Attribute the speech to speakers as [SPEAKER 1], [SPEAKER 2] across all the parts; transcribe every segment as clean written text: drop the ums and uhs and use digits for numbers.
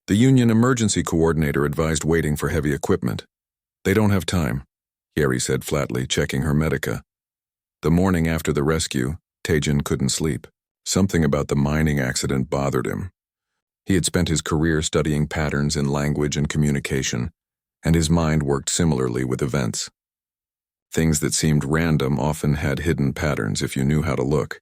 [SPEAKER 1] The Union emergency coordinator advised waiting for heavy equipment. They don't have time, Yeri said flatly, checking her Medica. The morning after the rescue, Taejin couldn't sleep. Something about the mining accident bothered him. He had spent his career studying patterns in language and communication, and his mind worked similarly with events. Things that seemed random often had hidden patterns if you knew how to look.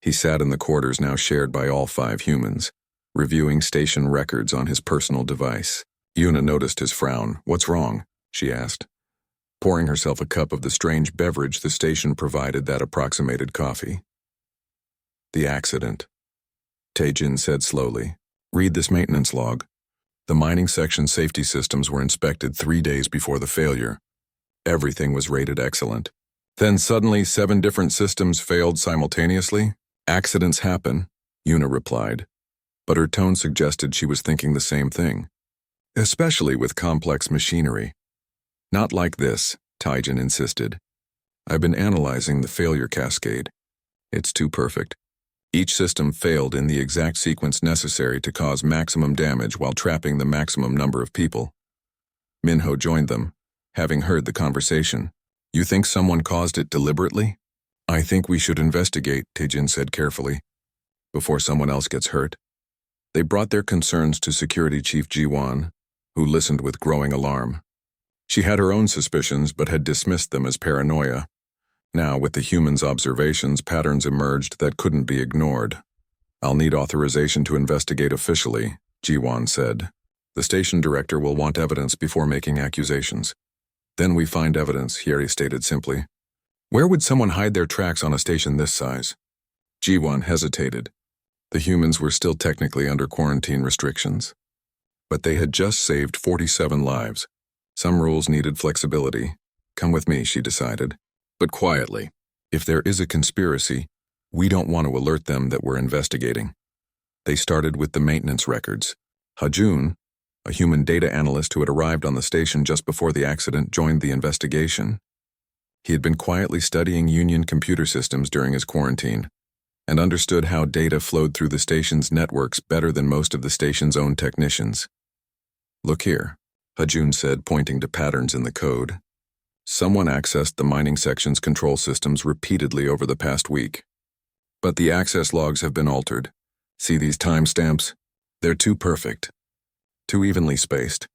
[SPEAKER 1] He sat in the quarters now shared by all 5 humans, reviewing station records on his personal device. Yuna noticed his frown. "What's wrong?" she asked, pouring herself a cup of the strange beverage the station provided that approximated coffee. "The accident," Taejin said slowly. "Read this maintenance log." The mining section safety systems were inspected 3 days before the failure. Everything was rated excellent. Then suddenly 7 different systems failed simultaneously. "Accidents happen," Yuna replied, but her tone suggested she was thinking the same thing. "Especially with complex machinery." "Not like this," Taejin insisted. "I've been analyzing the failure cascade. It's too perfect. Each system failed in the exact sequence necessary to cause maximum damage while trapping the maximum number of people." Minho joined them, having heard the conversation. "You think someone caused it deliberately?" "I think we should investigate," Taejin said carefully, "before someone else gets hurt." They brought their concerns to Security Chief Jiwon, who listened with growing alarm. She had her own suspicions but had dismissed them as paranoia. Now, with the humans' observations, patterns emerged that couldn't be ignored. "I'll need authorization to investigate officially," Jiwon said. "The station director will want evidence before making accusations." "Then we find evidence," Yeri stated simply. "Where would someone hide their tracks on a station this size?" Jiwon hesitated. The humans were still technically under quarantine restrictions. But they had just saved 47 lives. Some rules needed flexibility. "Come with me," she decided. "But quietly. If there is a conspiracy, we don't want to alert them that we're investigating." They started with the maintenance records. Hajun, a human data analyst who had arrived on the station just before the accident, joined the investigation. He had been quietly studying Union computer systems during his quarantine, and understood how data flowed through the station's networks better than most of the station's own technicians. "Look here," Hajun said, pointing to patterns in the code. "Someone accessed the mining section's control systems repeatedly over the past week. But the access logs have been altered. See these timestamps? They're too perfect. Too evenly spaced.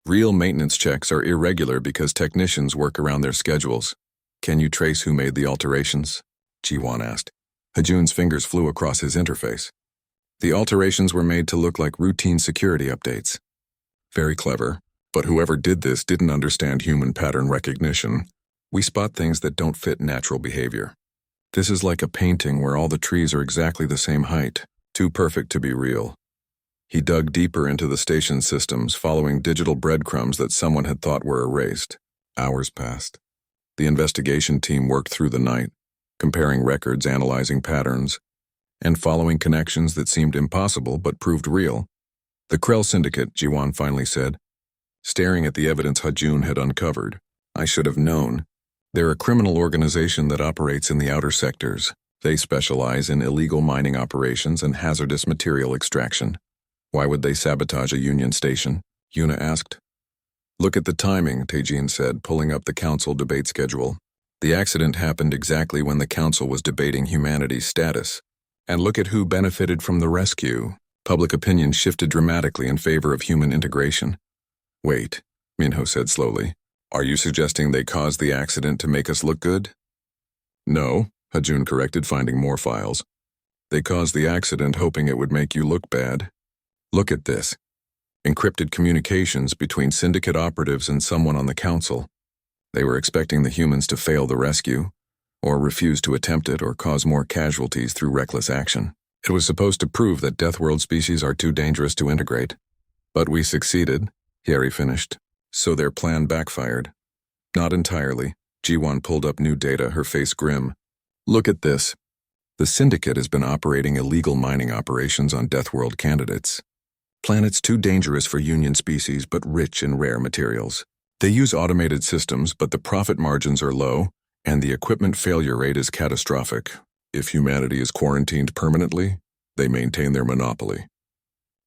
[SPEAKER 1] Real maintenance checks are irregular because technicians work around their schedules. Can you trace who made the alterations?" Jiwon asked. Hajun's fingers flew across his interface. "The alterations were made to look like routine security updates." "Very clever. But whoever did this didn't understand human pattern recognition. We spot things that don't fit natural behavior. This is like a painting where all the trees are exactly the same height, too perfect to be real." He dug deeper into the station systems, following digital breadcrumbs that someone had thought were erased. Hours passed. The investigation team worked through the night, comparing records, analyzing patterns, and following connections that seemed impossible but proved real. "The Krell Syndicate," Jiwon finally said, staring at the evidence Hajun had uncovered. "I should have known. They're a criminal organization that operates in the outer sectors. They specialize in illegal mining operations and hazardous material extraction." "Why would they sabotage a Union station?" Yuna asked. "Look at the timing," Taejin said, pulling up the council debate schedule. "The accident happened exactly when the council was debating humanity's status. And look at who benefited from the rescue. Public opinion shifted dramatically in favor of human integration." "Wait," Minho said slowly. "Are you suggesting they caused the accident to make us look good?" "No," Hajun corrected, finding more files. "They caused the accident hoping it would make you look bad. Look at this. Encrypted communications between syndicate operatives and someone on the council. They were expecting the humans to fail the rescue, or refuse to attempt it, or cause more casualties through reckless action. It was supposed to prove that Deathworld species are too dangerous to integrate. But we succeeded," Yeri finished. "So their plan backfired." "Not entirely." Jiwon pulled up new data, her face grim. "Look at this. The syndicate has been operating illegal mining operations on Deathworld candidates. Planets too dangerous for Union species but rich in rare materials. They use automated systems, but the profit margins are low, and the equipment failure rate is catastrophic. If humanity is quarantined permanently, they maintain their monopoly."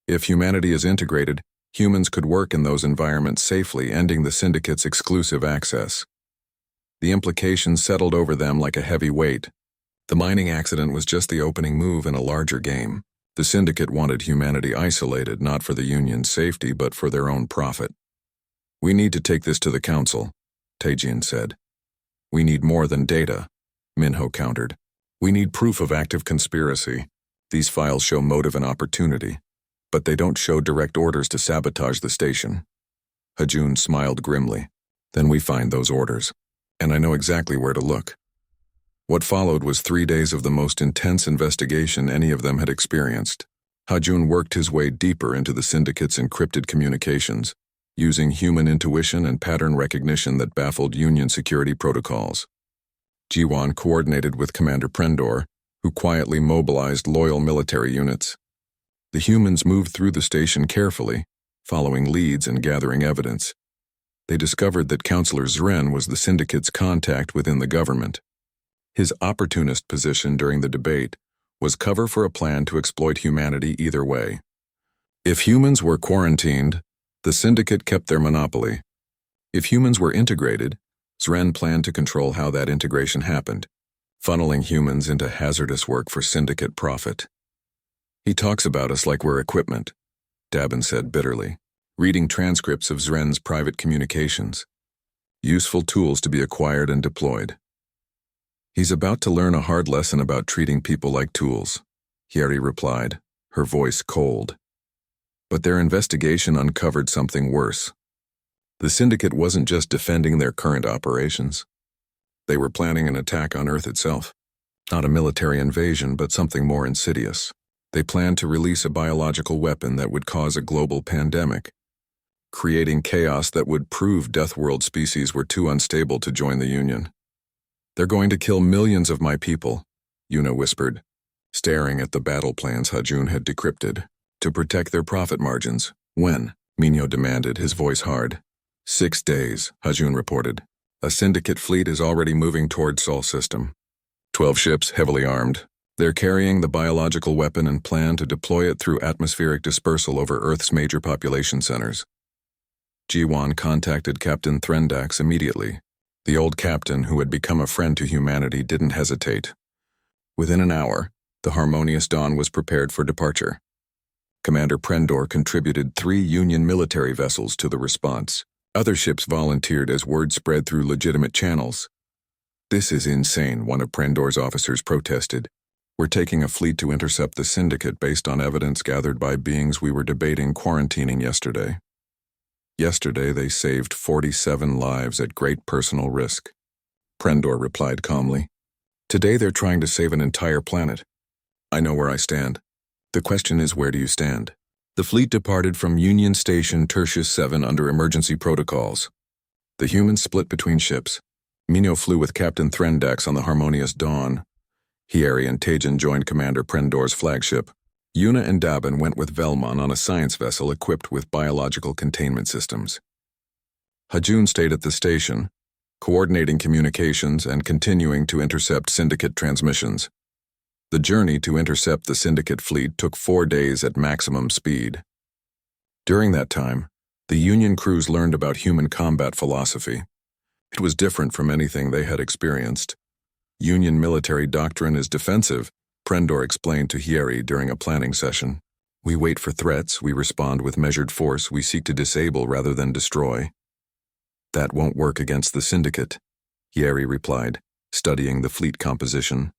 [SPEAKER 1] If humanity is integrated, humans could work in those environments safely, ending the syndicate's exclusive access. The implications settled over them like a heavy weight. The mining accident was just the opening move in a larger game. The syndicate wanted humanity isolated, not for the Union's safety, but for their own profit. "We need to take this to the Council," Tajian said. "We need more than data," Minho countered. "We need proof of active conspiracy. These files show motive and opportunity, but they don't show direct orders to sabotage the station." Hajun smiled grimly. "Then we find those orders, and I know exactly where to look." What followed was 3 days of the most intense investigation any of them had experienced. Hajun worked his way deeper into the syndicate's encrypted communications, using human intuition and pattern recognition that baffled Union security protocols. Jiwan coordinated with Commander Prendor, who quietly mobilized loyal military units. The humans moved through the station carefully, following leads and gathering evidence. They discovered that Counselor Zren was the syndicate's contact within the government. His opportunist position during the debate was cover for a plan to exploit humanity either way. If humans were quarantined, the syndicate kept their monopoly. If humans were integrated, Zren planned to control how that integration happened, funneling humans into hazardous work for syndicate profit. "He talks about us like we're equipment," Dabin said bitterly, reading transcripts of Zren's private communications. "Useful tools to be acquired and deployed." "He's about to learn a hard lesson about treating people like tools," Hieri replied, her voice cold. But their investigation uncovered something worse. The syndicate wasn't just defending their current operations. They were planning an attack on Earth itself. Not a military invasion, but something more insidious. They planned to release a biological weapon that would cause a global pandemic, creating chaos that would prove Deathworld species were too unstable to join the Union. "They're going to kill millions of my people," Yuna whispered, staring at the battle plans Hajun had decrypted, "to protect their profit margins." "When?" Minho demanded, his voice hard. 6 days, Hajun reported. "A syndicate fleet is already moving toward Sol system. 12 ships, heavily armed. They're carrying the biological weapon and plan to deploy it through atmospheric dispersal over Earth's major population centers." Jiwan contacted Captain Threndax immediately. The old captain, who had become a friend to humanity, didn't hesitate. Within an hour, the Harmonious Dawn was prepared for departure. Commander Prendor contributed 3 Union military vessels to the response. Other ships volunteered as word spread through legitimate channels. "This is insane," one of Prendor's officers protested. "We're taking a fleet to intercept the syndicate based on evidence gathered by beings we were debating quarantining yesterday." "Yesterday they saved 47 lives at great personal risk," Prendor replied calmly. "Today they're trying to save an entire planet. I know where I stand. The question is, where do you stand?" The fleet departed from Union Station Tertius 7 under emergency protocols. The humans split between ships. Minho flew with Captain Threndax on the Harmonious Dawn. Hieri and Tajian joined Commander Prendor's flagship. Yuna and Dabin went with Velmon on a science vessel equipped with biological containment systems. Hajun stayed at the station, coordinating communications and continuing to intercept syndicate transmissions. The journey to intercept the syndicate fleet took 4 days at maximum speed. During that time, the Union crews learned about human combat philosophy. It was different from anything they had experienced. Union military doctrine is defensive, Prendor explained to Hieri during a planning session. "We wait for threats, we respond with measured force, we seek to disable rather than destroy." "That won't work against the syndicate," Hieri replied, studying the fleet composition.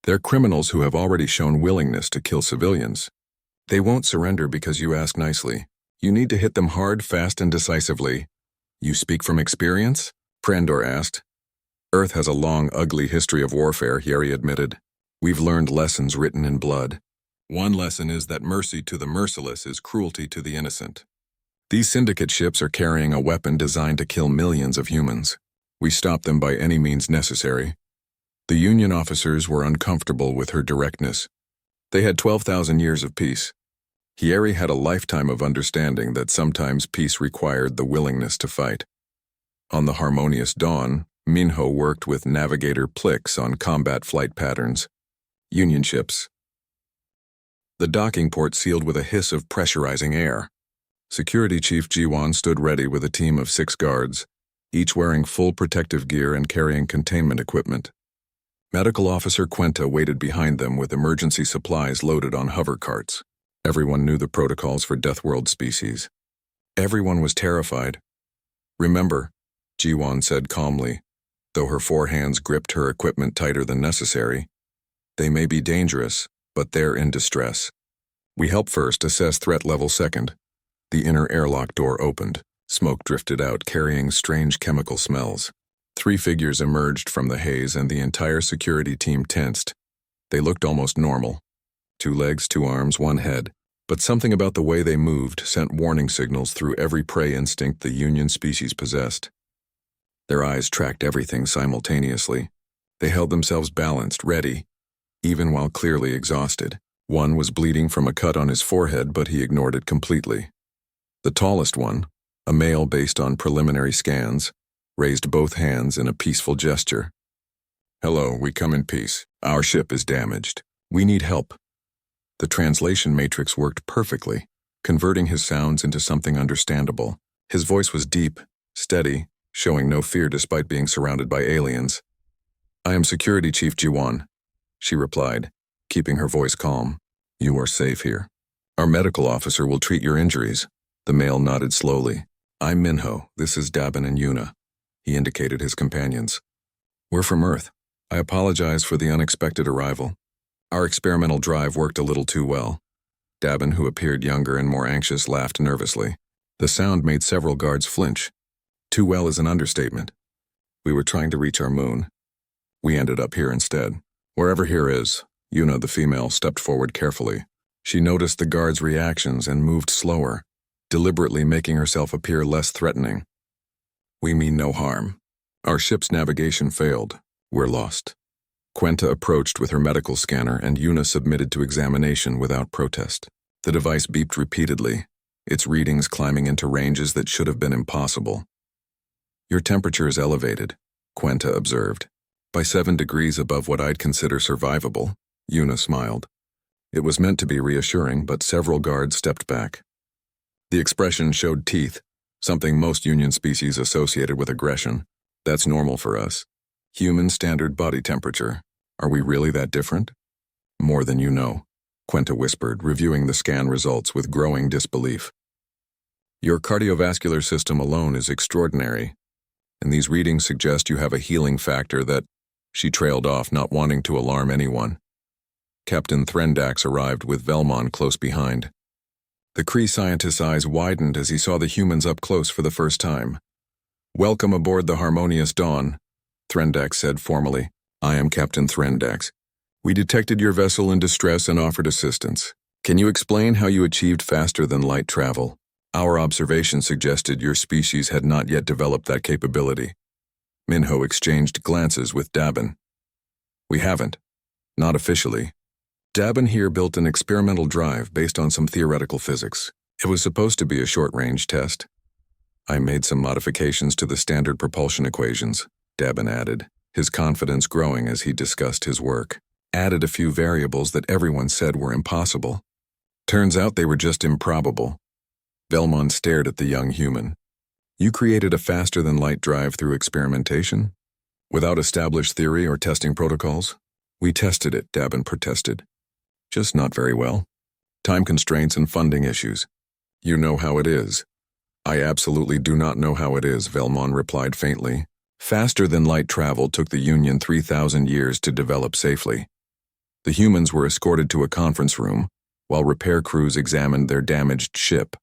[SPEAKER 1] "They're criminals who have already shown willingness to kill civilians. They won't surrender because you ask nicely. You need to hit them hard, fast, and decisively." "You speak from experience?" Prendor asked. "Earth has a long, ugly history of warfare," Hieri admitted. "We've learned lessons written in blood. One lesson is that mercy to the merciless is cruelty to the innocent. These syndicate ships are carrying a weapon designed to kill millions of humans. We stop them by any means necessary." The Union officers were uncomfortable with her directness. They had 12,000 years of peace. Hieri had a lifetime of understanding that sometimes peace required the willingness to fight. On the Harmonious Dawn, Minho worked with Navigator Plix on combat flight patterns. Union ships. The docking port sealed with a hiss of pressurizing air. Security Chief Jiwan stood ready with a team of 6 guards, each wearing full protective gear and carrying containment equipment. Medical Officer Quenta waited behind them with emergency supplies loaded on hover carts. Everyone knew the protocols for Deathworld species. Everyone was terrified. "Remember," Jiwan said calmly, though her 4 hands gripped her equipment tighter than necessary, "they may be dangerous, but they're in distress. We help first, assess threat level second." The inner airlock door opened. Smoke drifted out, carrying strange chemical smells. 3 figures emerged from the haze and the entire security team tensed. They looked almost normal. 2 legs, 2 arms, 1 head. But something about the way they moved sent warning signals through every prey instinct the Union species possessed. Their eyes tracked everything simultaneously. They held themselves balanced, ready, even while clearly exhausted. One was bleeding from a cut on his forehead, but he ignored it completely. The tallest one, a male based on preliminary scans, raised both hands in a peaceful gesture. "Hello, we come in peace. Our ship is damaged. We need help." The translation matrix worked perfectly, converting his sounds into something understandable. His voice was deep, steady, showing no fear despite being surrounded by aliens. "I am Security Chief Jiwan," she replied, keeping her voice calm. "You are safe here. Our medical officer will treat your injuries." The male nodded slowly. "I'm Minho. This is Dabin and Yuna." He indicated his companions. "We're from Earth. I apologize for the unexpected arrival. Our experimental drive worked a little too well." Dabin, who appeared younger and more anxious, laughed nervously. The sound made several guards flinch. "Too well is an understatement. We were trying to reach our moon. We ended up here instead." "Wherever here is," Yuna, the female, stepped forward carefully. She noticed the guards' reactions and moved slower, deliberately making herself appear less threatening. "We mean no harm. Our ship's navigation failed. We're lost." Quenta approached with her medical scanner and Yuna submitted to examination without protest. The device beeped repeatedly, its readings climbing into ranges that should have been impossible. "Your temperature is elevated," Quenta observed. "By 7 degrees above what I'd consider survivable." Yuna smiled. It was meant to be reassuring, but several guards stepped back. The expression showed teeth, something most Union species associated with aggression. "That's normal for us. Human standard body temperature. Are we really that different?" "More than you know," Quenta whispered, reviewing the scan results with growing disbelief. "Your cardiovascular system alone is extraordinary, and these readings suggest you have a healing factor that—" She trailed off, not wanting to alarm anyone. Captain Threndax arrived with Velmon close behind. The Kree scientist's eyes widened as he saw the humans up close for the first time. "Welcome aboard the Harmonious Dawn," Threndax said formally. "I am Captain Threndax. We detected your vessel in distress and offered assistance. Can you explain how you achieved faster-than-light travel? Our observation suggested your species had not yet developed that capability." Minho exchanged glances with Dabin. "We haven't. Not officially. Dabin here built an experimental drive based on some theoretical physics. It was supposed to be a short-range test. I made some modifications to the standard propulsion equations," Dabin added, his confidence growing as he discussed his work. "Added a few variables that everyone said were impossible. Turns out they were just improbable." Velmon stared at the young human. "You created a faster-than-light drive through experimentation? Without established theory or testing protocols?" "We tested it," Dabin protested. "Just not very well. Time constraints and funding issues. You know how it is." "I absolutely do not know how it is," Velmon replied faintly. "Faster-than-light travel took the Union 3,000 years to develop safely. The humans were escorted to a conference room, while repair crews examined their damaged ship.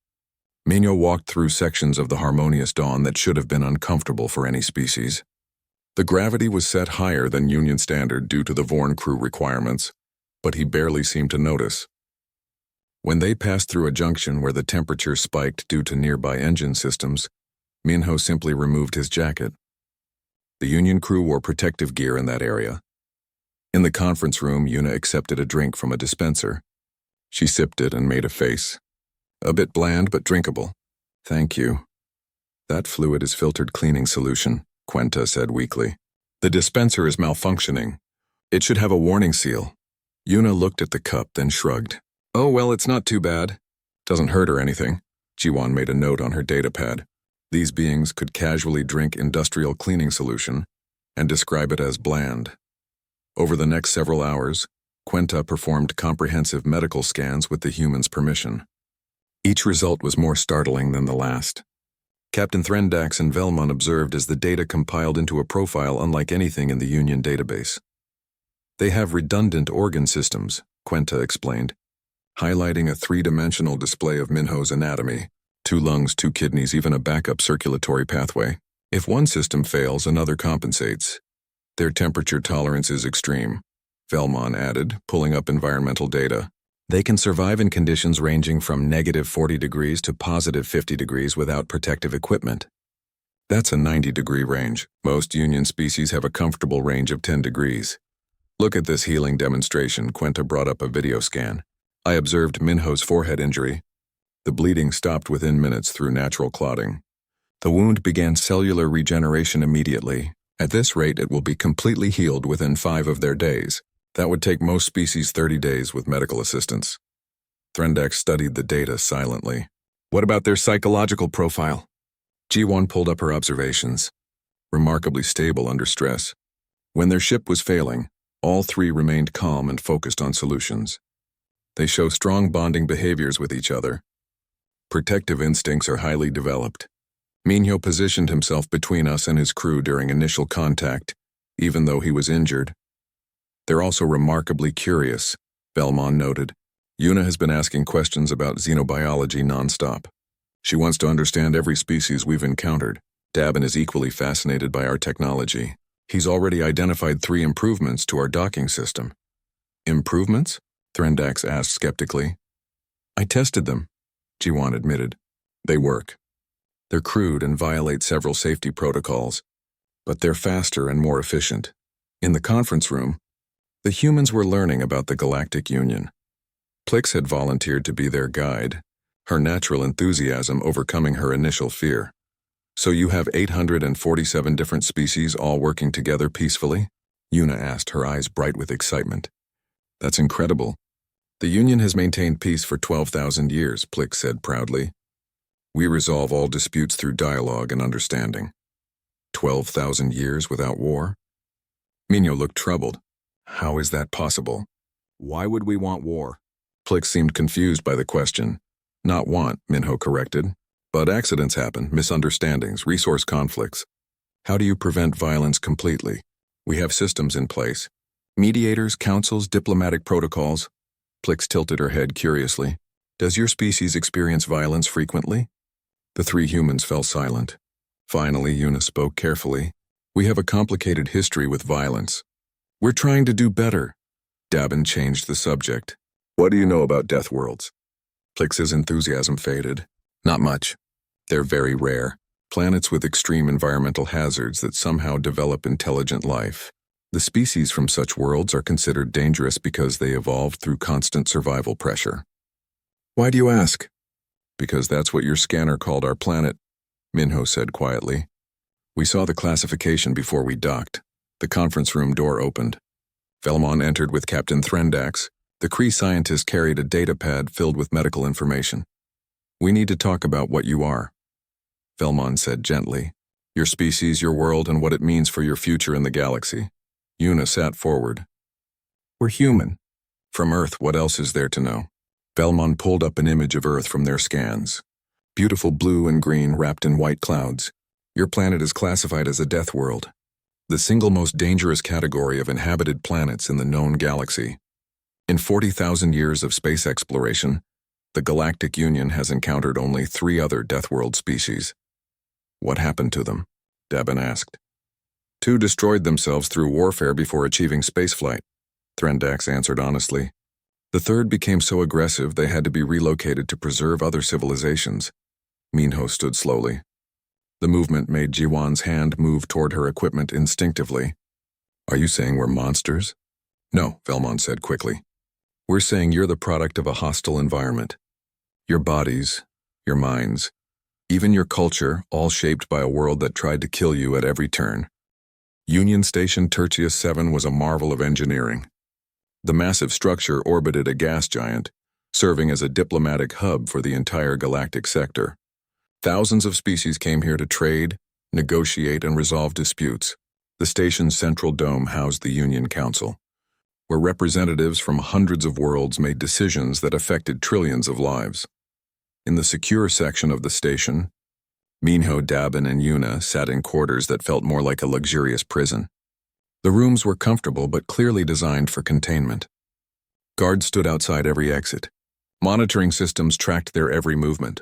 [SPEAKER 1] Minho walked through sections of the Harmonious Dawn that should have been uncomfortable for any species. The gravity was set higher than Union standard due to the Vorn crew requirements, but he barely seemed to notice. When they passed through a junction where the temperature spiked due to nearby engine systems, Minho simply removed his jacket. The Union crew wore protective gear in that area. In the conference room, Yuna accepted a drink from a dispenser. She sipped it and made a face. "A bit bland, but drinkable." "Thank you." "That fluid is filtered cleaning solution," Quenta said weakly. "The dispenser is malfunctioning. It should have a warning seal." Yuna looked at the cup, then shrugged. Oh, well, it's not too bad. Doesn't hurt or anything. Jiwan made a note on her datapad. These beings could casually drink industrial cleaning solution and describe it as bland. Over the next several hours, Quenta performed comprehensive medical scans with the human's permission. Each result was more startling than the last. Captain Threndax and Velmon observed as the data compiled into a profile unlike anything in the Union database. They have redundant organ systems, Quenta explained, highlighting a three-dimensional display of Minho's anatomy: 2 lungs, 2 kidneys, even a backup circulatory pathway. If one system fails, another compensates. Their temperature tolerance is extreme, Velmon added, pulling up environmental data. They can survive in conditions ranging from -40 degrees to +50 degrees without protective equipment. That's a 90-degree range. Most Union species have a comfortable range of 10 degrees. Look at this healing demonstration. Quenta brought up a video scan. I observed Minho's forehead injury. The bleeding stopped within minutes through natural clotting. The wound began cellular regeneration immediately. At this rate, it will be completely healed within 5 of their days. That would take most species 30 days with medical assistance. Threndax studied the data silently. What about their psychological profile? G1 pulled up her observations. Remarkably stable under stress. When their ship was failing, all 3 remained calm and focused on solutions. They show strong bonding behaviors with each other. Protective instincts are highly developed. Minho positioned himself between us and his crew during initial contact, even though he was injured. They're also remarkably curious, Velmon noted. Yuna has been asking questions about xenobiology nonstop. She wants to understand every species we've encountered. Dabin is equally fascinated by our technology. He's already identified 3 improvements to our docking system. Improvements? Threndax asked skeptically. I tested them, Jiwan admitted. They work. They're crude and violate several safety protocols, but they're faster and more efficient. In the conference room, the humans were learning about the Galactic Union. Plix had volunteered to be their guide, her natural enthusiasm overcoming her initial fear. So you have 847 different species all working together peacefully? Yuna asked, her eyes bright with excitement. That's incredible. The Union has maintained peace for 12,000 years, Plix said proudly. We resolve all disputes through dialogue and understanding. 12,000 years without war? Minho looked troubled. How is that possible? Why would we want war? Plix seemed confused by the question. Not want, Minho corrected. But accidents happen, misunderstandings, resource conflicts. How do you prevent violence completely? We have systems in place. Mediators, councils, diplomatic protocols. Plix tilted her head curiously. Does your species experience violence frequently? The 3 humans fell silent. Finally, Yuna spoke carefully. We have a complicated history with violence. We're trying to do better. Dabin changed the subject. What do you know about Deathworlds? Plix's enthusiasm faded. Not much. They're very rare. Planets with extreme environmental hazards that somehow develop intelligent life. The species from such worlds are considered dangerous because they evolved through constant survival pressure. Why do you ask? Because that's what your scanner called our planet, Minho said quietly. We saw the classification before we docked. The conference room door opened. Velmon entered with Captain Threndax. The Kree scientist carried a data pad filled with medical information. We need to talk about what you are, Velmon said gently. Your species, your world, and what it means for your future in the galaxy. Yuna sat forward. We're human. From Earth, what else is there to know? Velmon pulled up an image of Earth from their scans. Beautiful blue and green wrapped in white clouds. Your planet is classified as a death world, the single most dangerous category of inhabited planets in the known galaxy. In 40,000 years of space exploration, the Galactic Union has encountered only 3 other Deathworld species. What happened to them? Dabin asked. 2 destroyed themselves through warfare before achieving spaceflight, Threndax answered honestly. The 3rd became so aggressive they had to be relocated to preserve other civilizations. Minho stood slowly. The movement made Jiwan's hand move toward her equipment instinctively. Are you saying we're monsters? No, Velmon said quickly. We're saying you're the product of a hostile environment. Your bodies, your minds, even your culture, all shaped by a world that tried to kill you at every turn. Union Station Tertius 7 was a marvel of engineering. The massive structure orbited a gas giant, serving as a diplomatic hub for the entire galactic sector. Thousands of species came here to trade, negotiate, and resolve disputes. The station's central dome housed the Union Council, where representatives from hundreds of worlds made decisions that affected trillions of lives. In the secure section of the station, Minho, Dabin, and Yuna sat in quarters that felt more like a luxurious prison. The rooms were comfortable but clearly designed for containment. Guards stood outside every exit. Monitoring systems tracked their every movement.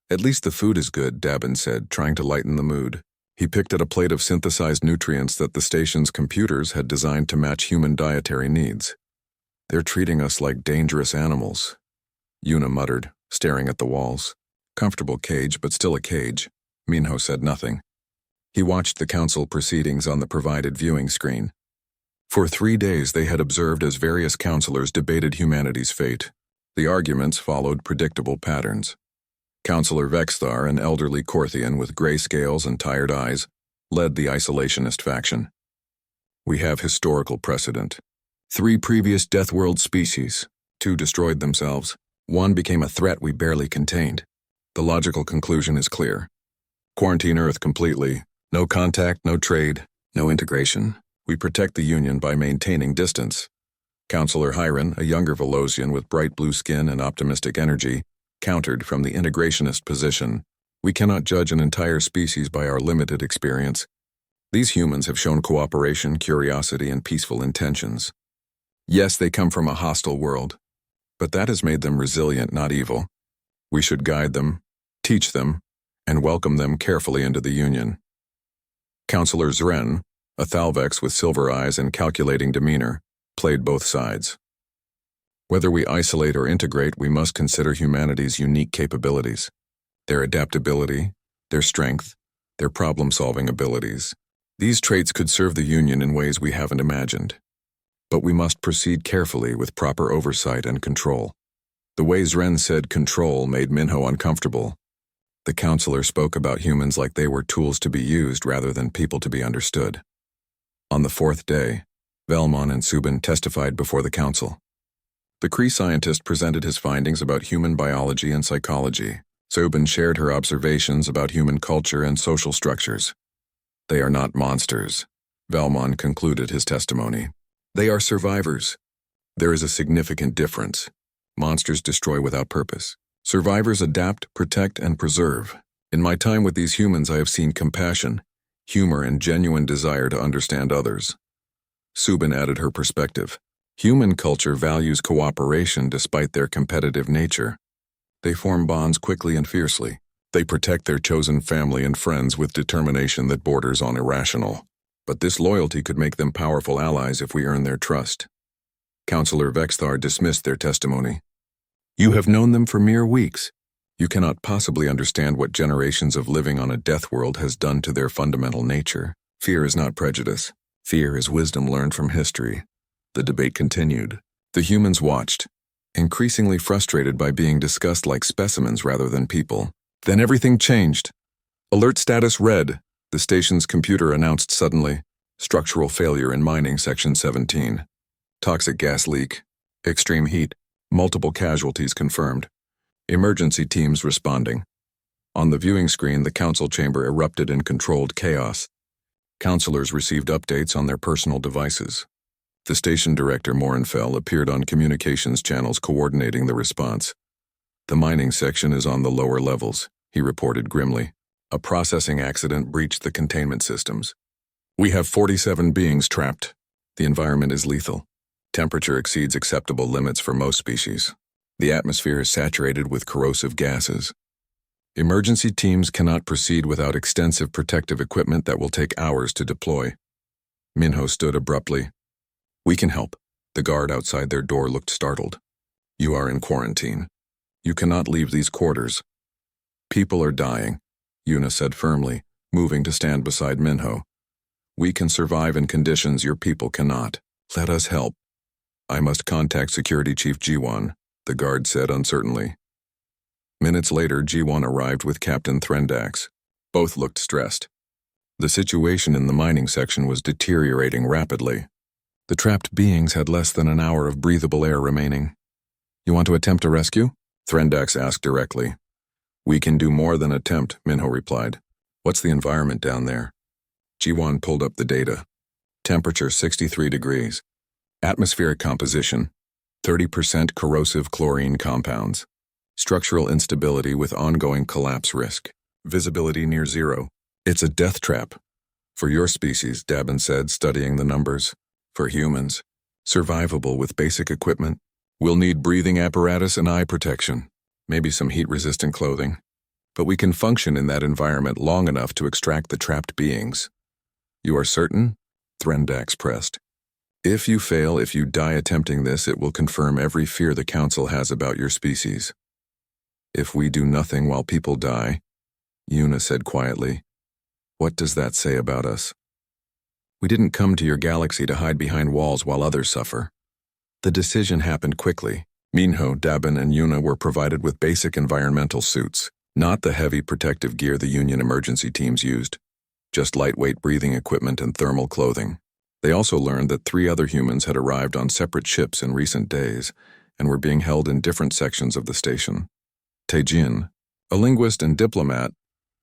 [SPEAKER 1] "At least the food is good," Dabin said, trying to lighten the mood. He picked at a plate of synthesized nutrients that the station's computers had designed to match human dietary needs. "They're treating us like dangerous animals," Yuna muttered, staring at the walls. "Comfortable cage, but still a cage." Minho said nothing. He watched the council proceedings on the provided viewing screen. For 3 days they had observed as various counselors debated humanity's fate. The arguments followed predictable patterns. Counselor Vexthar, an elderly Korthian with gray scales and tired eyes, led the isolationist faction. "We have historical precedent. 3 previous Deathworld species. 2 destroyed themselves. 1 became a threat we barely contained. The logical conclusion is clear. Quarantine Earth completely. No contact, no trade, no integration. We protect the Union by maintaining distance." Counselor Hiron, a younger Velosian with bright blue skin and optimistic energy, countered from the integrationist position. "We cannot judge an entire species by our limited experience. These humans have shown cooperation, curiosity, and peaceful intentions. Yes, they come from a hostile world, but that has made them resilient, not evil. We should guide them, teach them, and welcome them carefully into the Union." Counselor Zren, a Thalvex with silver eyes and calculating demeanor, played both sides. "Whether we isolate or integrate, we must consider humanity's unique capabilities, their adaptability, their strength, their problem-solving abilities. These traits could serve the Union in ways we haven't imagined. But we must proceed carefully with proper oversight and control." The way Zren said control made Minho uncomfortable. The counselor spoke about humans like they were tools to be used rather than people to be understood. On the 4th day, Velmon and Subin testified before the council. The Kree scientist presented his findings about human biology and psychology. Subin shared her observations about human culture and social structures. "They are not monsters," Velmon concluded his testimony. "They are survivors. There is a significant difference. Monsters destroy without purpose. Survivors adapt, protect, and preserve. In my time with these humans, I have seen compassion, humor, and genuine desire to understand others." Subin added her perspective. "Human culture values cooperation despite their competitive nature. They form bonds quickly and fiercely. They protect their chosen family and friends with determination that borders on irrational. But this loyalty could make them powerful allies if we earn their trust." Counselor Vexthar dismissed their testimony. "You have known them for mere weeks. You cannot possibly understand what generations of living on a death world has done to their fundamental nature. Fear is not prejudice. Fear is wisdom learned from history." The debate continued. The humans watched, increasingly frustrated by being discussed like specimens rather than people. Then everything changed. "Alert status red," the station's computer announced suddenly. "Structural failure in mining section 17. Toxic gas leak. Extreme heat. Multiple casualties confirmed. Emergency teams responding." On the viewing screen, the council chamber erupted in controlled chaos. Counselors received updates on their personal devices. The station director, Morinfell, appeared on communications channels coordinating the response. "The mining section is on the lower levels," he reported grimly. "A processing accident breached the containment systems. We have 47 beings trapped. The environment is lethal. Temperature exceeds acceptable limits for most species. The atmosphere is saturated with corrosive gases. Emergency teams cannot proceed without extensive protective equipment that will take hours to deploy." Minho stood abruptly. "We can help." The guard outside their door looked startled. "You are in quarantine. You cannot leave these quarters." "People are dying," Yuna said firmly, moving to stand beside Minho. "We can survive in conditions your people cannot. Let us help." "I must contact Security Chief G1, the guard said uncertainly. Minutes later, G1 arrived with Captain Threndax. Both looked stressed. The situation in the mining section was deteriorating rapidly. The trapped beings had less than an hour of breathable air remaining. You want to attempt a rescue? Threndax asked directly. We can do more than attempt, Minho replied. What's the environment down there? Jiwan pulled up the data. Temperature 63 degrees. Atmospheric composition, 30% corrosive chlorine compounds. Structural instability with ongoing collapse risk. Visibility near zero. It's a death trap. For your species, Dabin said, studying the numbers. For humans, survivable with basic equipment. We'll need breathing apparatus and eye protection. Maybe some heat-resistant clothing. But we can function in that environment long enough to extract the trapped beings. You are certain? Threndax pressed. If you fail, if you die attempting this, it will confirm every fear the Council has about your species. If we do nothing while people die, Yuna said quietly, what does that say about us? We didn't come to your galaxy to hide behind walls while others suffer. The decision happened quickly. Minho, Dabin, and Yuna were provided with basic environmental suits, not the heavy protective gear the Union emergency teams used, just lightweight breathing equipment and thermal clothing. They also learned that 3 other humans had arrived on separate ships in recent days and were being held in different sections of the station. Taejin, a linguist and diplomat,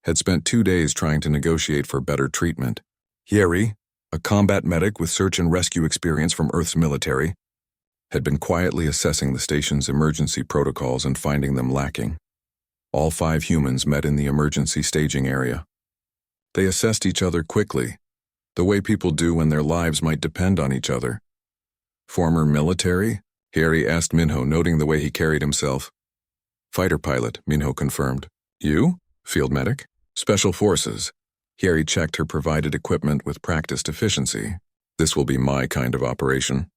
[SPEAKER 1] had spent 2 days trying to negotiate for better treatment. Hyeri, a combat medic with search and rescue experience from Earth's military, had been quietly assessing the station's emergency protocols and finding them lacking. All 5 humans met in the emergency staging area. They assessed each other quickly, the way people do when their lives might depend on each other. Former military? Hyeri asked Minho, noting the way he carried himself. Fighter pilot, Minho confirmed. You? Field medic? Special forces. Hyeri checked her provided equipment with practiced efficiency. This will be my kind of operation.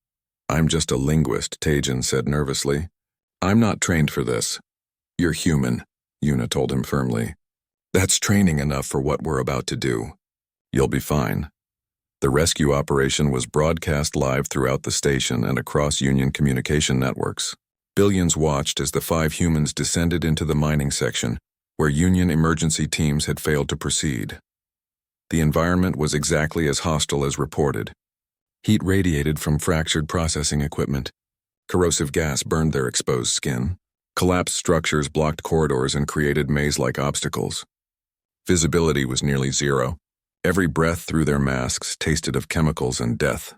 [SPEAKER 1] I'm just a linguist, Taejin said nervously. I'm not trained for this. You're human, Yuna told him firmly. That's training enough for what we're about to do. You'll be fine. The rescue operation was broadcast live throughout the station and across Union communication networks. Billions watched as the 5 humans descended into the mining section, where Union emergency teams had failed to proceed. The environment was exactly as hostile as reported. Heat radiated from fractured processing equipment. Corrosive gas burned their exposed skin. Collapsed structures blocked corridors and created maze-like obstacles. Visibility was nearly zero. Every breath through their masks tasted of chemicals and death.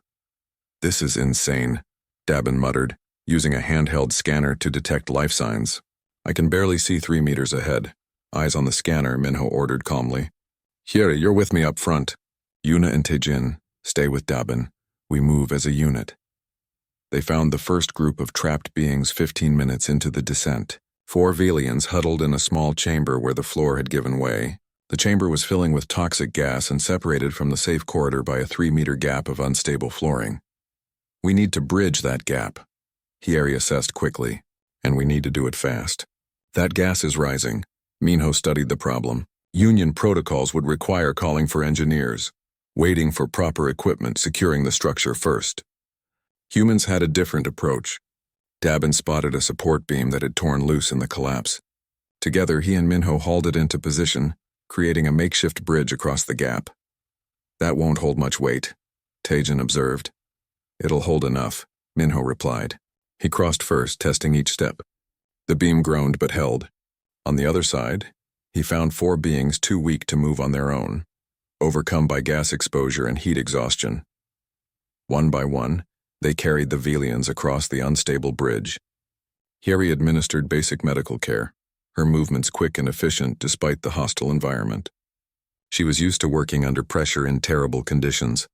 [SPEAKER 1] This is insane, Dabin muttered, using a handheld scanner to detect life signs. I can barely see 3 meters ahead. Eyes on the scanner, Minho ordered calmly. Hyeri, you're with me up front. Yuna and Taejin, stay with Dabin. We move as a unit. They found the first group of trapped beings 15 minutes into the descent. 4 Velians huddled in a small chamber where the floor had given way. The chamber was filling with toxic gas and separated from the safe corridor by a 3-meter gap of unstable flooring. We need to bridge that gap, Hyeri assessed quickly, and we need to do it fast. That gas is rising. Minho studied the problem. Union protocols would require calling for engineers, waiting for proper equipment, securing the structure first. Humans had a different approach. Dabin spotted a support beam that had torn loose in the collapse. Together, he and Minho hauled it into position, creating a makeshift bridge across the gap. That won't hold much weight, Taejin observed. It'll hold enough, Minho replied. He crossed first, testing each step. The beam groaned but held. On the other side, he found 4 beings too weak to move on their own, overcome by gas exposure and heat exhaustion. One by one, they carried the Velians across the unstable bridge. Hyeri administered basic medical care, her movements quick and efficient despite the hostile environment. She was used to working under pressure in terrible conditions.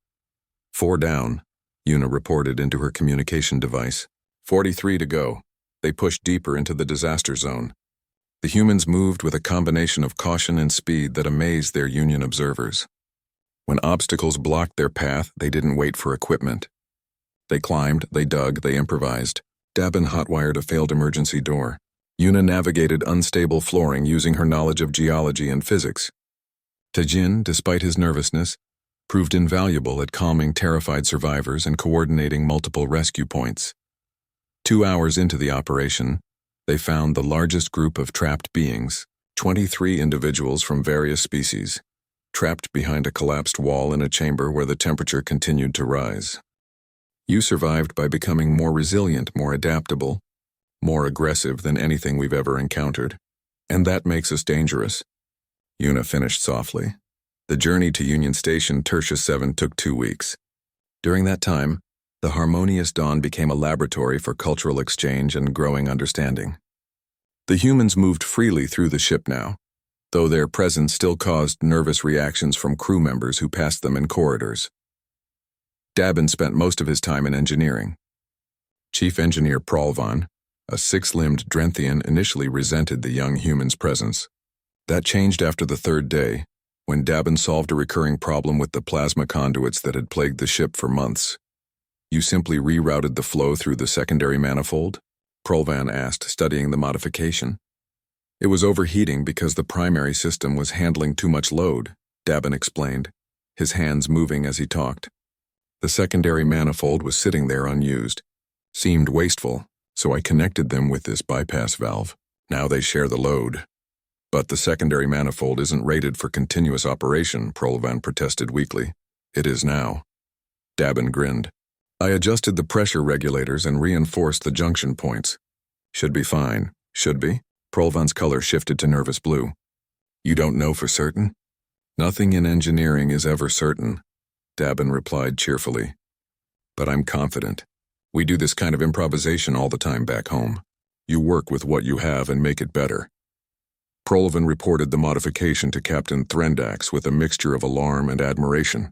[SPEAKER 1] 4 down, Yuna reported into her communication device. 43 to go. They pushed deeper into the disaster zone. The humans moved with a combination of caution and speed that amazed their Union observers. When obstacles blocked their path, they didn't wait for equipment. They climbed, they dug, they improvised. Dabin hotwired a failed emergency door. Yuna navigated unstable flooring using her knowledge of geology and physics. Taejin, despite his nervousness, proved invaluable at calming terrified survivors and coordinating multiple rescue points. 2 hours into the operation, they found the largest group of trapped beings, 23 individuals from various species, trapped behind a collapsed wall in a chamber where the temperature continued to rise. You survived by becoming more resilient, more adaptable, more aggressive than anything we've ever encountered. And that makes us dangerous. Yuna finished softly. The journey to Union Station Tertius 7 took 2 weeks. During that time, the harmonious dawn became a laboratory for cultural exchange and growing understanding. The humans moved freely through the ship now, though their presence still caused nervous reactions from crew members who passed them in corridors. Dabin spent most of his time in engineering. Chief Engineer Prolvan, a 6-limbed Drenthian, initially resented the young human's presence. That changed after the 3rd day, when Dabin solved a recurring problem with the plasma conduits that had plagued the ship for months. You simply rerouted the flow through the secondary manifold? Prolvan asked, studying the modification. It was overheating because the primary system was handling too much load, Dabin explained, his hands moving as he talked. The secondary manifold was sitting there unused. Seemed wasteful, so I connected them with this bypass valve. Now they share the load. But the secondary manifold isn't rated for continuous operation, Prolvan protested weakly. It is now. Dabin grinned. I adjusted the pressure regulators and reinforced the junction points. Should be fine. Should be? Prolvan's color shifted to nervous blue. You don't know for certain? Nothing in engineering is ever certain, Dabin replied cheerfully. But I'm confident. We do this kind of improvisation all the time back home. You work with what you have and make it better. Prolvan reported the modification to Captain Threndax with a mixture of alarm and admiration.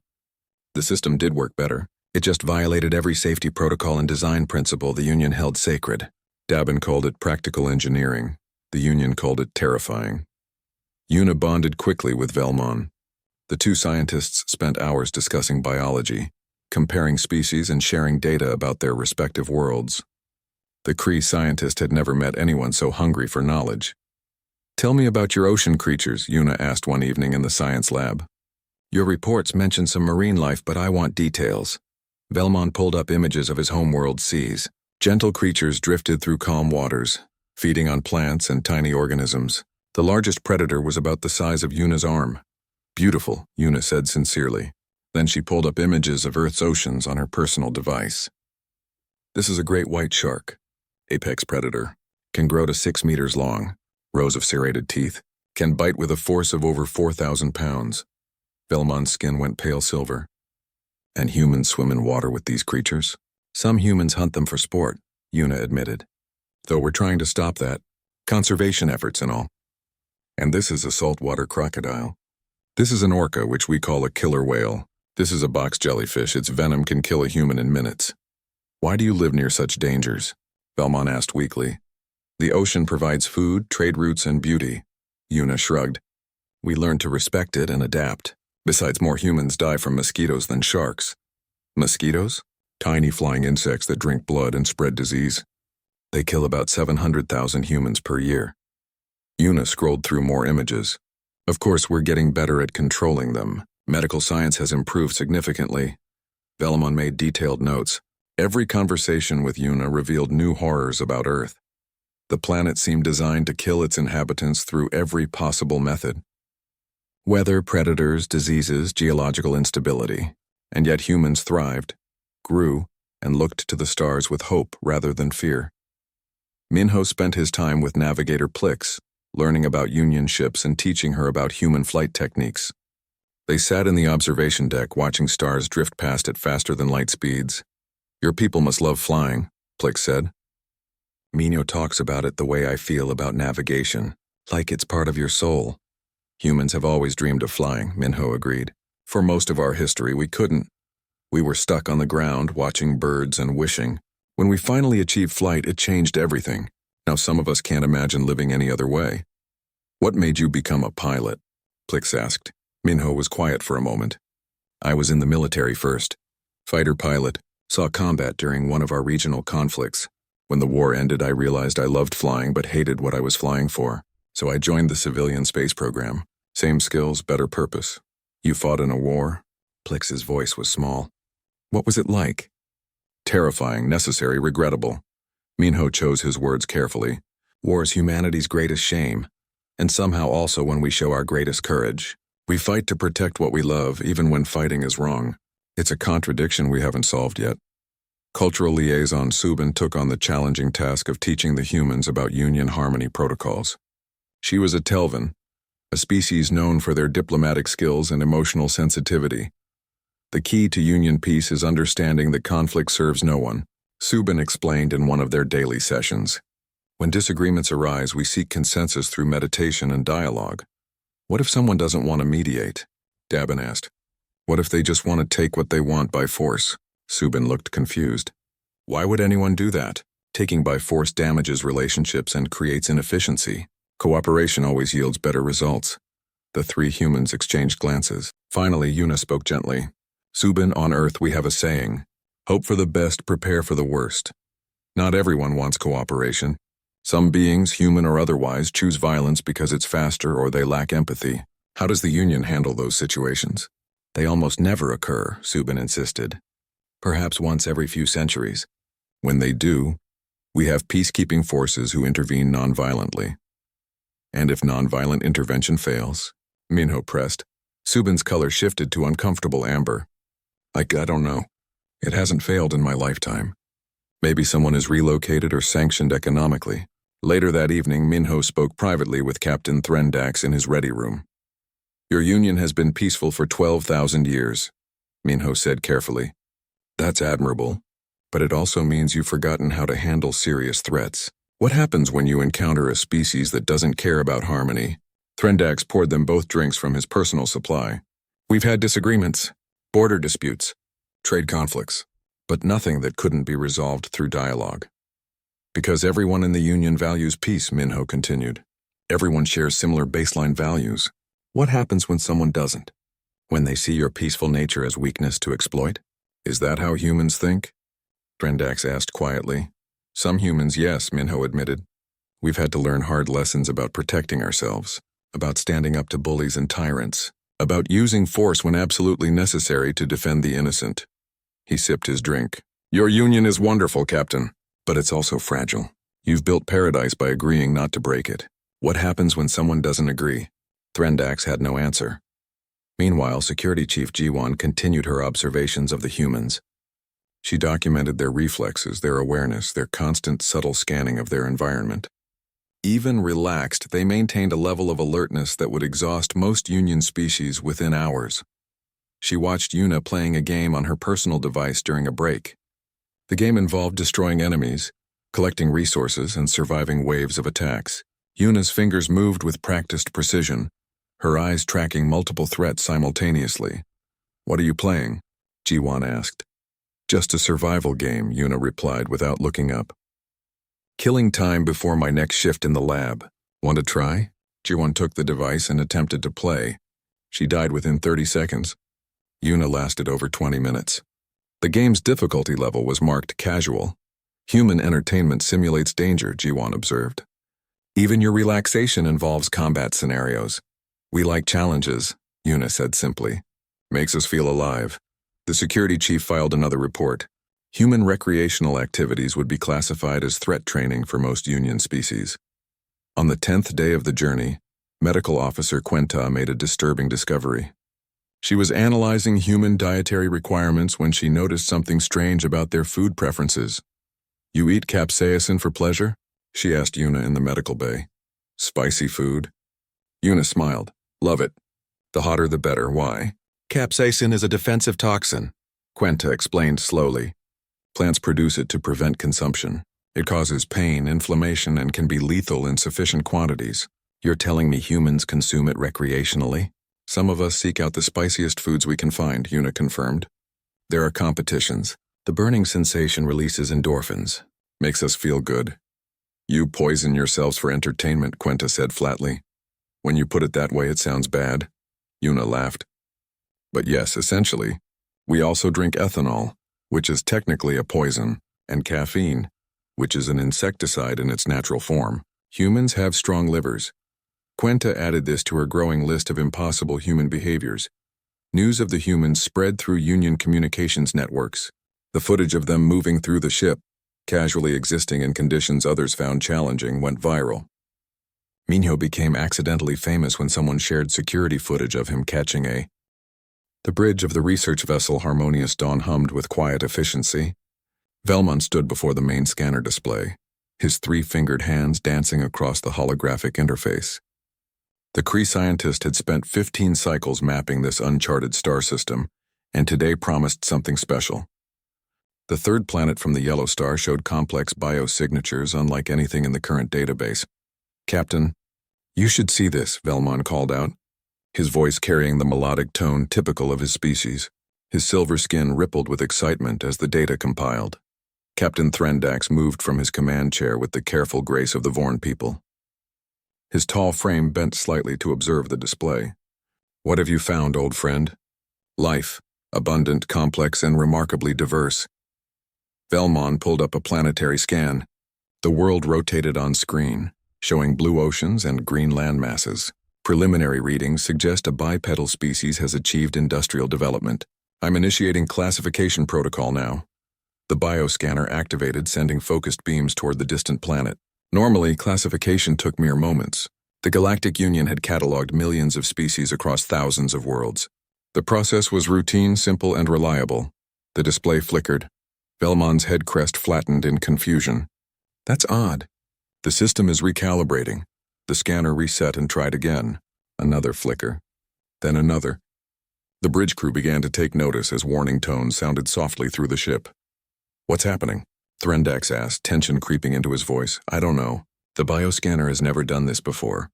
[SPEAKER 1] The system did work better. It just violated every safety protocol and design principle the Union held sacred. Dabin called it practical engineering. The Union called it terrifying. Yuna bonded quickly with Velmon. The two scientists spent hours discussing biology, comparing species and sharing data about their respective worlds. The Kree scientist had never met anyone so hungry for knowledge. Tell me about your ocean creatures, Yuna asked one evening in the science lab. Your reports mention some marine life, but I want details. Velmon pulled up images of his homeworld seas. Gentle creatures drifted through calm waters, feeding on plants and tiny organisms. The largest predator was about the size of Yuna's arm. Beautiful, Yuna said sincerely. Then she pulled up images of Earth's oceans on her personal device. This is a great white shark, apex predator, can grow to 6 meters long, rows of serrated teeth, can bite with a force of over 4,000 pounds. Velmon's skin went pale silver. And humans swim in water with these creatures? Some humans hunt them for sport, Yuna admitted. Though we're trying to stop that. Conservation efforts and all. And this is a saltwater crocodile. This is an orca, which we call a killer whale. This is a box jellyfish. Its venom can kill a human in minutes. Why do you live near such dangers? Velmon asked weakly. The ocean provides food, trade routes, and beauty. Yuna shrugged. We learn to respect it and adapt. Besides, more humans die from mosquitoes than sharks. Mosquitoes? Tiny flying insects that drink blood and spread disease. They kill about 700,000 humans per year. Yuna scrolled through more images. Of course, we're getting better at controlling them. Medical science has improved significantly. Velmon made detailed notes. Every conversation with Yuna revealed new horrors about Earth. The planet seemed designed to kill its inhabitants through every possible method. Weather, predators, diseases, geological instability. And yet humans thrived, grew, and looked to the stars with hope rather than fear. Minho spent his time with Navigator Plix, learning about Union ships and teaching her about human flight techniques. They sat in the observation deck watching stars drift past at faster than light speeds. Your people must love flying, Plix said. Minho talks about it the way I feel about navigation, like it's part of your soul. Humans have always dreamed of flying, Minho agreed. For most of our history, we couldn't. We were stuck on the ground, watching birds and wishing. When we finally achieved flight, it changed everything. Now some of us can't imagine living any other way. What made you become a pilot? Plix asked. Minho was quiet for a moment. I was in the military first. Fighter pilot. Saw combat during one of our regional conflicts. When the war ended, I realized I loved flying but hated what I was flying for. So I joined the civilian space program. Same skills, better purpose. You fought in a war? Plix's voice was small. What was it like? Terrifying, necessary, regrettable. Minho chose his words carefully. War's humanity's greatest shame, and somehow also when we show our greatest courage. We fight to protect what we love, even when fighting is wrong. It's a contradiction we haven't solved yet. Cultural liaison Subin took on the challenging task of teaching the humans about Union harmony protocols. She was a Telvan, a species known for their diplomatic skills and emotional sensitivity. The key to Union peace is understanding that conflict serves no one, Subin explained in one of their daily sessions. When disagreements arise, we seek consensus through meditation and dialogue. What if someone doesn't want to mediate? Dabin asked. What if they just want to take what they want by force? Subin looked confused. Why would anyone do that? Taking by force damages relationships and creates inefficiency. Cooperation always yields better results. The three humans exchanged glances. Finally, Yuna spoke gently. Subin, on Earth we have a saying, hope for the best, prepare for the worst. Not everyone wants cooperation. Some beings, human or otherwise, choose violence because it's faster or they lack empathy. How does the Union handle those situations? They almost never occur, Subin insisted. Perhaps once every few centuries. When they do, we have peacekeeping forces who intervene non-violently. And if non-violent intervention fails? Minho pressed. Subin's color shifted to uncomfortable amber. I don't know. It hasn't failed in my lifetime. Maybe someone is relocated or sanctioned economically. Later that evening, Minho spoke privately with Captain Threndax in his ready room. Your Union has been peaceful for 12,000 years, Minho said carefully. That's admirable, but it also means you've forgotten how to handle serious threats. What happens when you encounter a species that doesn't care about harmony? Threndax poured them both drinks from his personal supply. We've had disagreements, border disputes, trade conflicts, but nothing that couldn't be resolved through dialogue. Because everyone in the Union values peace, Minho continued. Everyone shares similar baseline values. What happens when someone doesn't? When they see your peaceful nature as weakness to exploit? Is that how humans think? Threndax asked quietly. Some humans, yes, Minho admitted. We've had to learn hard lessons about protecting ourselves, about standing up to bullies and tyrants, about using force when absolutely necessary to defend the innocent. He sipped his drink. Your Union is wonderful, Captain, but it's also fragile. You've built paradise by agreeing not to break it. What happens when someone doesn't agree? Threndax had no answer. Meanwhile, Security Chief Jiwan continued her observations of the humans. She documented their reflexes, their awareness, their constant subtle scanning of their environment. Even relaxed, they maintained a level of alertness that would exhaust most Union species within hours. She watched Yuna playing a game on her personal device during a break. The game involved destroying enemies, collecting resources, and surviving waves of attacks. Yuna's fingers moved with practiced precision, her eyes tracking multiple threats simultaneously. What are you playing? Jiwan asked. Just a survival game, Yuna replied without looking up. Killing time before my next shift in the lab. Want to try? Jiwan took the device and attempted to play. She died within 30 seconds. Yuna lasted over 20 minutes. The game's difficulty level was marked casual. Human entertainment simulates danger, Jiwan observed. Even your relaxation involves combat scenarios. We like challenges, Yuna said simply. Makes us feel alive. The security chief filed another report. Human recreational activities would be classified as threat training for most Union species. On the 10th day of the journey, Medical Officer Quenta made a disturbing discovery. She was analyzing human dietary requirements when she noticed something strange about their food preferences. You eat capsaicin for pleasure? She asked Yuna in the medical bay. Spicy food? Yuna smiled. Love it. The hotter the better. Why? Capsaicin is a defensive toxin, Quenta explained slowly. Plants produce it to prevent consumption. It causes pain, inflammation, and can be lethal in sufficient quantities. You're telling me humans consume it recreationally? Some of us seek out the spiciest foods we can find, Yuna confirmed. There are competitions. The burning sensation releases endorphins. Makes us feel good. You poison yourselves for entertainment, Quenta said flatly. When you put it that way, it sounds bad. Yuna laughed. But yes, essentially. We also drink ethanol, which is technically a poison, and caffeine, which is an insecticide in its natural form. Humans have strong livers. Quenta added this to her growing list of impossible human behaviors. News of the humans spread through Union communications networks. The footage of them moving through the ship, casually existing in conditions others found challenging, went viral. Minho became accidentally famous when someone shared security footage of him catching a. The bridge of the research vessel Harmonious Dawn hummed with quiet efficiency. Velmon stood before the main scanner display, his three-fingered hands dancing across the holographic interface. The Kree scientist had spent 15 cycles mapping this uncharted star system, and today promised something special. The third planet from the yellow star showed complex biosignatures unlike anything in the current database. "Captain, you should see this," Velmon called out, his voice carrying the melodic tone typical of his species. His silver skin rippled with excitement as the data compiled. Captain Threndax moved from his command chair with the careful grace of the Vorn people. His tall frame bent slightly to observe the display. "What have you found, old friend?" "Life, abundant, complex, and remarkably diverse." Velmon pulled up a planetary scan. The world rotated on screen, showing blue oceans and green land masses. Preliminary readings suggest a bipedal species has achieved industrial development. "I'm initiating classification protocol now." The bioscanner activated, sending focused beams toward the distant planet. Normally, classification took mere moments. The Galactic Union had cataloged millions of species across thousands of worlds. The process was routine, simple, and reliable. The display flickered. Velmon's head crest flattened in confusion. "That's odd. The system is recalibrating." The scanner reset and tried again. Another flicker. Then another. The bridge crew began to take notice as warning tones sounded softly through the ship. "What's happening?" Threndax asked, tension creeping into his voice. "I don't know. The bioscanner has never done this before."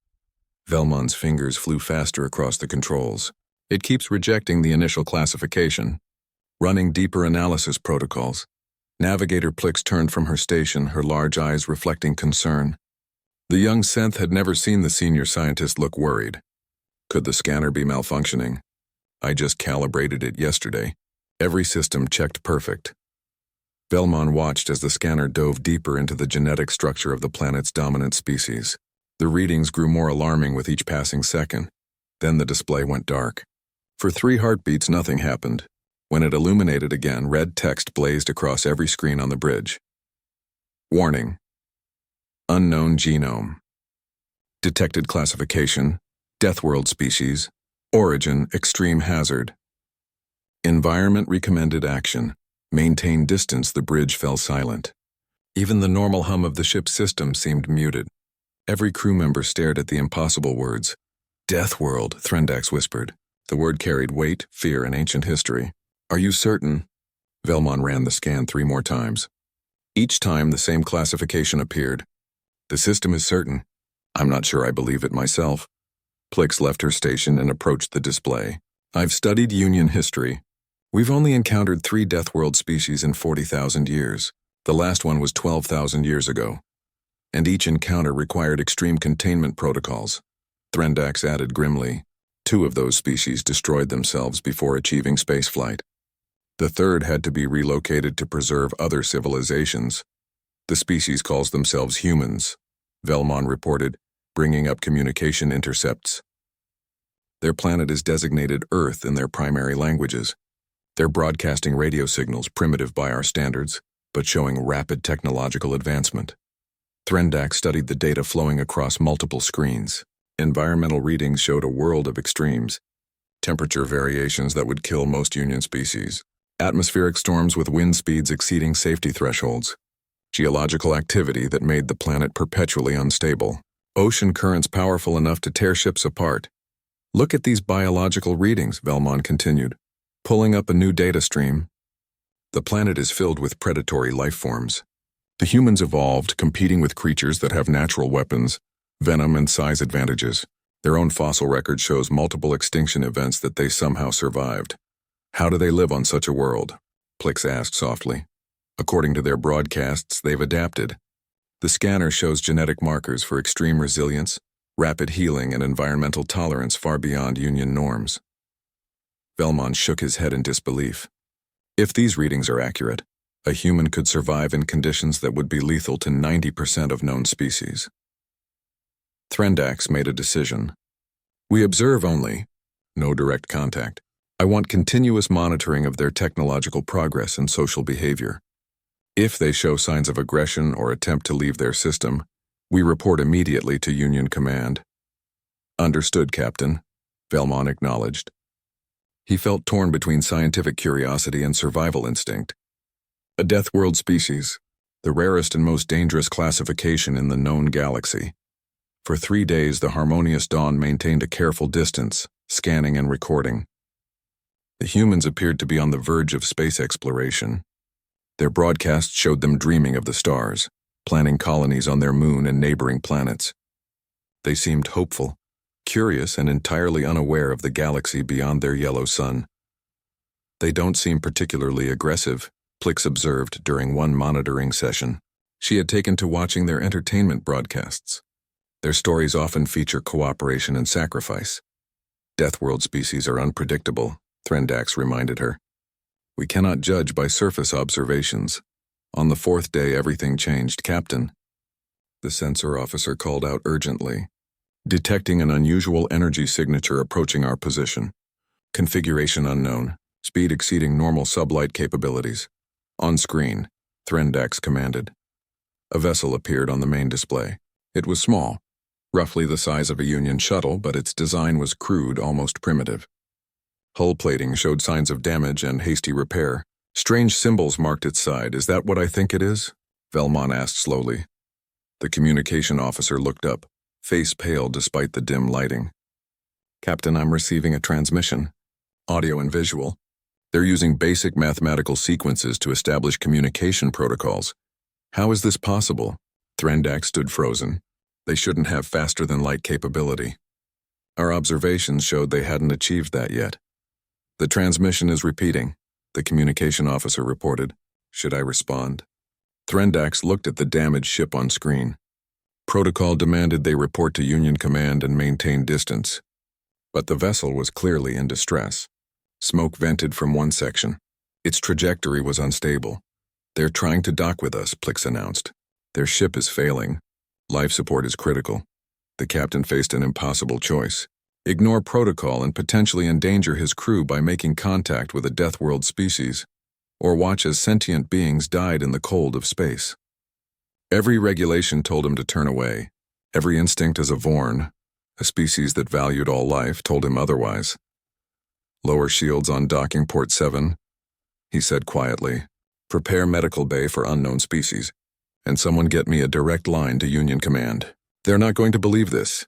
[SPEAKER 1] Velmon's fingers flew faster across the controls. "It keeps rejecting the initial classification, running deeper analysis protocols." Navigator Plix turned from her station, her large eyes reflecting concern. The young synth had never seen the senior scientist look worried. "Could the scanner be malfunctioning? I just calibrated it yesterday. Every system checked perfect." Velmon watched as the scanner dove deeper into the genetic structure of the planet's dominant species. The readings grew more alarming with each passing second. Then the display went dark. For 3 heartbeats, nothing happened. When it illuminated again, red text blazed across every screen on the bridge. "Warning. Unknown genome. Detected classification. Deathworld species. Origin, extreme hazard. Environment recommended action. Maintain distance." The bridge fell silent. Even the normal hum of the ship's system seemed muted. Every crew member stared at the impossible words. "Deathworld," Threndax whispered. The word carried weight, fear, and ancient history. "Are you certain?" Velmon ran the scan 3 more times. Each time the same classification appeared. "The system is certain. I'm not sure I believe it myself." Plix left her station and approached the display. "I've studied Union history. We've only encountered 3 Deathworld species in 40,000 years. The last one was 12,000 years ago. And each encounter required extreme containment protocols." Threndax added grimly. 2 of those species destroyed themselves before achieving spaceflight. The third had to be relocated to preserve other civilizations. "The species calls themselves humans," Velmon reported, bringing up communication intercepts. "Their planet is designated Earth in their primary languages. They're broadcasting radio signals primitive by our standards, but showing rapid technological advancement." Threndax studied the data flowing across multiple screens. Environmental readings showed a world of extremes. Temperature variations that would kill most Union species. Atmospheric storms with wind speeds exceeding safety thresholds. Geological activity that made the planet perpetually unstable. Ocean currents powerful enough to tear ships apart. "Look at these biological readings," Velmon continued, pulling up a new data stream. "The planet is filled with predatory life forms. The humans evolved, competing with creatures that have natural weapons, venom, and size advantages. Their own fossil record shows multiple extinction events that they somehow survived. How do they live on such a world?" Plix asked softly. "According to their broadcasts, they've adapted. The scanner shows genetic markers for extreme resilience, rapid healing, and environmental tolerance far beyond Union norms." Velmon shook his head in disbelief. If these readings are accurate, a human could survive in conditions that would be lethal to 90% of known species. Threndax made a decision. "We observe only. No direct contact. I want continuous monitoring of their technological progress and social behavior. If they show signs of aggression or attempt to leave their system, we report immediately to Union Command." "Understood, Captain," Velmon acknowledged. He felt torn between scientific curiosity and survival instinct. A Deathworld species, the rarest and most dangerous classification in the known galaxy. For 3 days, the Harmonious Dawn maintained a careful distance, scanning and recording. The humans appeared to be on the verge of space exploration. Their broadcasts showed them dreaming of the stars, planning colonies on their moon and neighboring planets. They seemed hopeful, curious, and entirely unaware of the galaxy beyond their yellow sun. They don't seem particularly aggressive, Plix observed during one monitoring session. She had taken to watching their entertainment broadcasts. Their stories often feature cooperation and sacrifice. Deathworld species are unpredictable, Threndax reminded her. We cannot judge by surface observations. On the 4th day, everything changed, Captain. The sensor officer called out urgently, detecting an unusual energy signature approaching our position. Configuration unknown, speed exceeding normal sublight capabilities. On screen, Threndax commanded. A vessel appeared on the main display. It was small, roughly the size of a Union shuttle, but its design was crude, almost primitive. Hull plating showed signs of damage and hasty repair. Strange symbols marked its side. Is that what I think it is? Velmon asked slowly. The communication officer looked up, face pale despite the dim lighting. Captain, I'm receiving a transmission. Audio and visual. They're using basic mathematical sequences to establish communication protocols. How is this possible? Threndax stood frozen. They shouldn't have faster-than-light capability. Our observations showed they hadn't achieved that yet. The transmission is repeating, the communication officer reported. Should I respond? Threndax looked at the damaged ship on screen. Protocol demanded they report to Union Command and maintain distance. But the vessel was clearly in distress. Smoke vented from one section. Its trajectory was unstable. They're trying to dock with us, Plix announced. Their ship is failing. Life support is critical. The captain faced an impossible choice. Ignore protocol and potentially endanger his crew by making contact with a Deathworld species, or watch as sentient beings died in the cold of space. Every regulation told him to turn away. Every instinct as a Vorn, a species that valued all life, told him otherwise. Lower shields on docking port 7, he said quietly. Prepare medical bay for unknown species, and someone get me a direct line to Union Command. They're not going to believe this.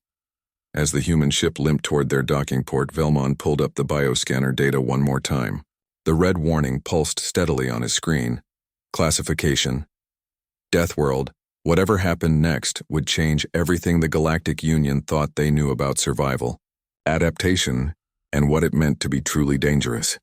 [SPEAKER 1] As the human ship limped toward their docking port, Velmon pulled up the bioscanner data one more time. The red warning pulsed steadily on his screen. Classification. Deathworld. Whatever happened next would change everything the Galactic Union thought they knew about survival, adaptation, and what it meant to be truly dangerous.